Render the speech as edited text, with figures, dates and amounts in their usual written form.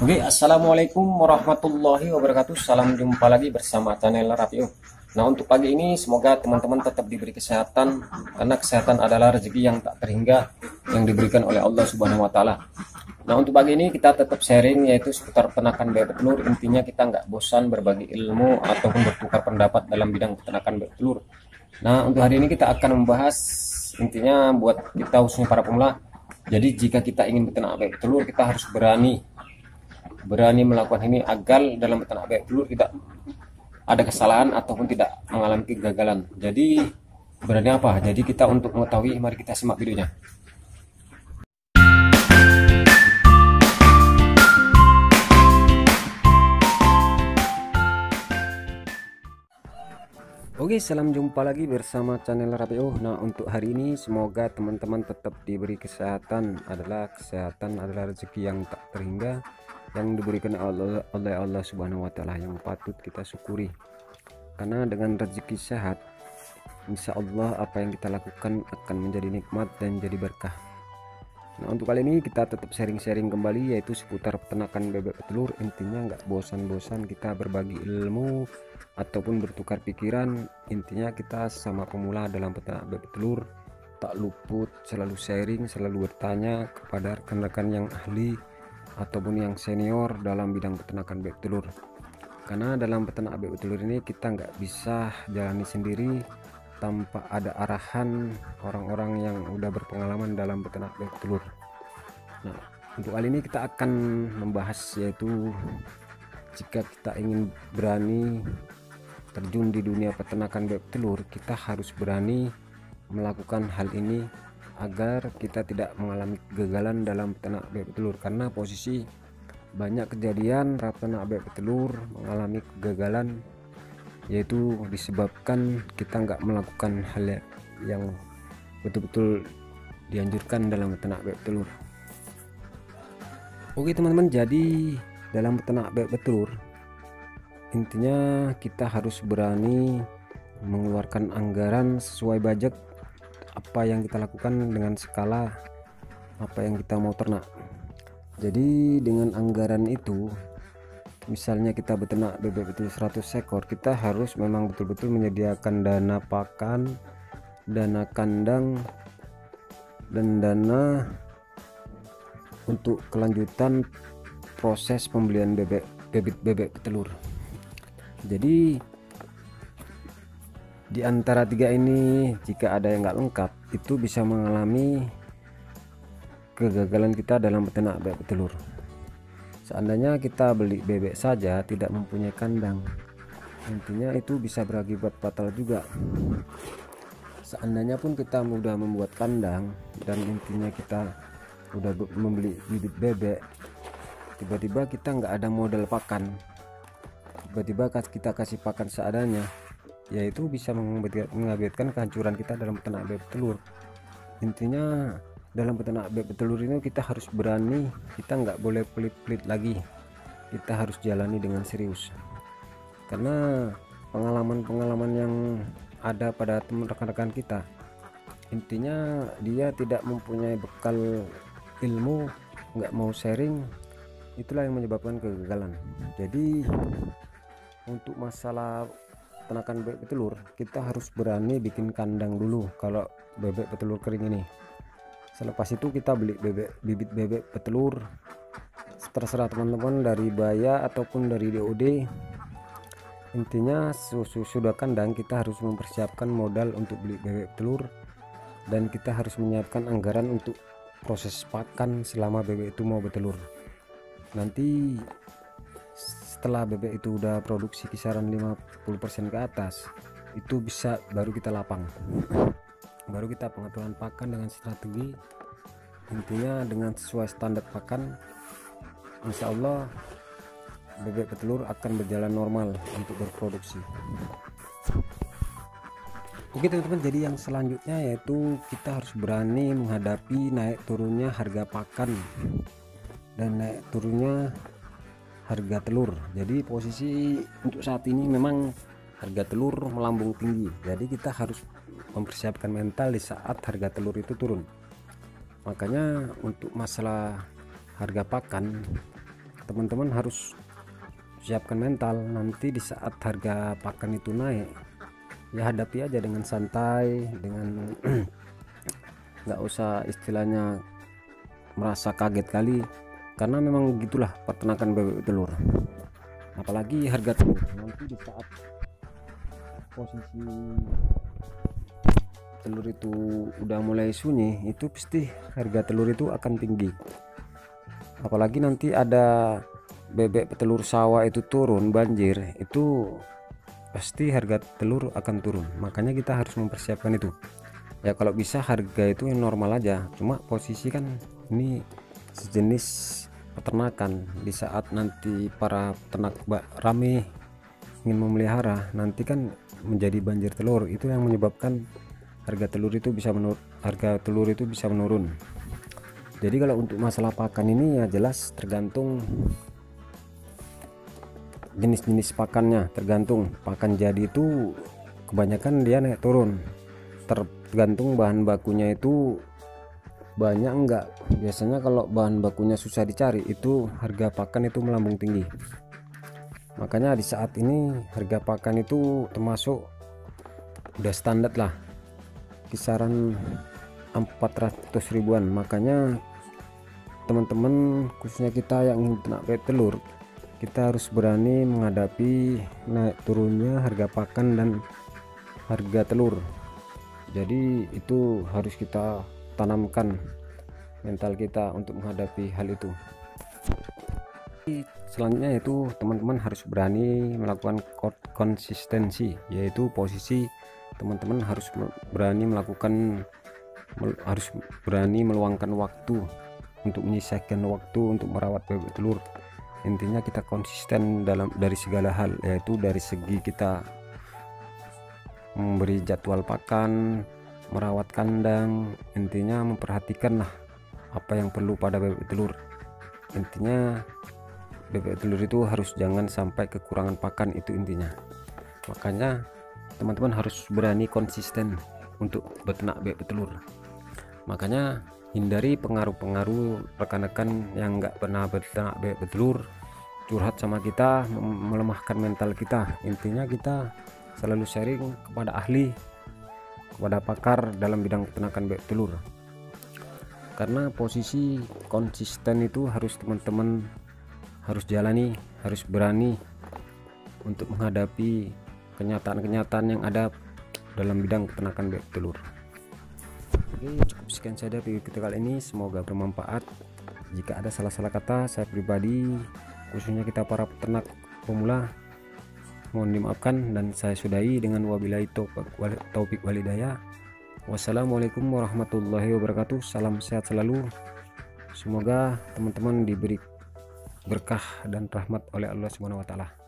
Oke, assalamualaikum warahmatullahi wabarakatuh. Salam jumpa lagi bersama channel Rapio. Nah, untuk pagi ini semoga teman-teman tetap diberi kesehatan, karena kesehatan adalah rezeki yang tak terhingga yang diberikan oleh Allah Subhanahu wa Ta'ala. Nah, untuk pagi ini kita tetap sharing, yaitu seputar peternakan bebek telur. Intinya kita nggak bosan berbagi ilmu ataupun bertukar pendapat dalam bidang peternakan bebek telur. Nah, untuk hari ini kita akan membahas, intinya buat kita khususnya para pemula. Jadi jika kita ingin beternak bebek telur, kita harus berani melakukan ini agar dalam beternak bebek telur tidak ada kesalahan ataupun tidak mengalami kegagalan. Jadi berani apa? Jadi kita untuk mengetahui, mari kita simak videonya. Oke, salam jumpa lagi bersama channel Rapio. Nah, untuk hari ini semoga teman-teman tetap diberi kesehatan. Kesehatan adalah rezeki yang tak terhingga yang diberikan oleh Allah Subhanahu wa Ta'ala, yang patut kita syukuri. Karena dengan rezeki sehat, insya Allah apa yang kita lakukan akan menjadi nikmat dan jadi berkah. Nah, untuk kali ini kita tetap sharing-sharing kembali, yaitu seputar peternakan bebek petelur. Intinya nggak bosan-bosan kita berbagi ilmu ataupun bertukar pikiran. Intinya kita sama pemula dalam peternak bebek telur tak luput selalu sharing, selalu bertanya kepada rekan-rekan yang ahli ataupun yang senior dalam bidang peternakan bebek telur. Karena dalam peternak bebek telur ini kita nggak bisa jalani sendiri tanpa ada arahan orang-orang yang udah berpengalaman dalam peternak bebek telur. Nah, untuk kali ini kita akan membahas, yaitu jika kita ingin berani terjun di dunia peternakan bebek telur, kita harus berani melakukan hal ini agar kita tidak mengalami kegagalan dalam peternak bebek telur. Karena posisi banyak kejadian peternak bebek telur mengalami kegagalan, yaitu disebabkan kita nggak melakukan hal yang betul-betul dianjurkan dalam peternak bebek telur. Oke teman-teman, jadi dalam peternak bebek telur intinya kita harus berani mengeluarkan anggaran sesuai budget apa yang kita lakukan dengan skala apa yang kita mau ternak. Jadi dengan anggaran itu, misalnya kita beternak bebek itu 100 ekor, kita harus memang betul-betul menyediakan dana pakan, dana kandang, dan dana untuk kelanjutan proses pembelian bebek telur. Jadi di antara tiga ini, jika ada yang nggak lengkap, itu bisa mengalami kegagalan kita dalam beternak bebek telur. Seandainya kita beli bebek saja tidak mempunyai kandang, intinya itu bisa berakibat fatal juga. Seandainya pun kita mudah membuat kandang dan intinya kita udah membeli bibit bebek, tiba-tiba kita nggak ada modal pakan, tiba-tiba kita kasih pakan seadanya, yaitu bisa mengakibatkan kehancuran kita dalam peternak bebek telur. Intinya dalam peternak bebek telur ini kita harus berani, kita nggak boleh pelit-pelit lagi, kita harus jalani dengan serius. Karena pengalaman-pengalaman yang ada pada teman rekan-rekan kita, intinya dia tidak mempunyai bekal ilmu, nggak mau sharing, itulah yang menyebabkan kegagalan. Jadi untuk masalah peternakan bebek telur, kita harus berani bikin kandang dulu kalau bebek petelur kering ini. Selepas itu kita beli bibit bebek petelur, terserah teman-teman dari Baya ataupun dari DOD. Intinya sudah kandang, kita harus mempersiapkan modal untuk beli bebek telur, dan kita harus menyiapkan anggaran untuk proses pakan selama bebek itu mau bertelur. Nanti setelah bebek itu udah produksi kisaran 50% ke atas, itu bisa baru kita lapang, baru kita pengaturan pakan dengan strategi. Intinya dengan sesuai standar pakan, insya Allah bebek petelur akan berjalan normal untuk berproduksi. Oke teman-teman, jadi yang selanjutnya yaitu kita harus berani menghadapi naik turunnya harga pakan dan naik turunnya harga telur. Jadi posisi untuk saat ini memang harga telur melambung tinggi, jadi kita harus mempersiapkan mental di saat harga telur itu turun. Makanya untuk masalah harga pakan, teman-teman harus siapkan mental. Nanti di saat harga pakan itu naik, ya hadapi aja dengan santai, dengan nggak usah istilahnya merasa kaget kali, karena memang gitulah peternakan bebek telur. Apalagi harga telur nanti di saat posisi telur itu udah mulai sunyi, itu pasti harga telur itu akan tinggi. Apalagi nanti ada bebek petelur sawah itu turun banjir, itu pasti harga telur akan turun. Makanya kita harus mempersiapkan itu ya. Kalau bisa harga itu yang normal aja, cuma posisi kan ini sejenis peternakan. Di saat nanti para peternak rame ingin memelihara, nanti kan menjadi banjir telur, itu yang menyebabkan harga telur itu bisa menurun. Jadi kalau untuk masalah pakan ini ya jelas tergantung jenis-jenis pakannya, tergantung pakan jadi itu kebanyakan dia naik turun, tergantung bahan bakunya itu banyak enggak. Biasanya kalau bahan bakunya susah dicari, itu harga pakan itu melambung tinggi. Makanya di saat ini harga pakan itu termasuk udah standar lah, kisaran 400 ribuan. Makanya teman-teman, khususnya kita yang ingin ternak bebek telur, kita harus berani menghadapi naik turunnya harga pakan dan harga telur. Jadi itu harus kita tanamkan mental kita untuk menghadapi hal itu. Selanjutnya itu teman-teman harus berani melakukan konsistensi, yaitu posisi teman-teman harus berani meluangkan waktu untuk menyisihkan waktu untuk merawat bebek telur. Intinya kita konsisten dari segala hal, yaitu dari segi kita memberi jadwal pakan, merawat kandang, intinya memperhatikan lah apa yang perlu pada bebek telur. Intinya bebek telur itu harus jangan sampai kekurangan pakan, itu intinya. Makanya teman-teman harus berani konsisten untuk beternak bebek telur. Makanya hindari pengaruh-pengaruh rekan-rekan yang nggak pernah beternak bebek telur curhat sama kita, melemahkan mental kita. Intinya kita selalu sharing kepada ahli, kepada pakar dalam bidang peternakan bebek telur. Karena posisi konsisten itu harus teman-teman harus jalani, harus berani untuk menghadapi kenyataan-kenyataan yang ada dalam bidang peternakan bebek telur. Oke, cukup sekian saja video kita kali ini, semoga bermanfaat. Jika ada salah-salah kata saya pribadi, khususnya kita para peternak pemula, mohon dimaafkan, dan saya sudahi dengan wabillahi taufik walhidayah. Wassalamualaikum warahmatullahi wabarakatuh. Salam sehat selalu. Semoga teman-teman diberi berkah dan rahmat oleh Allah Subhanahu wa taala.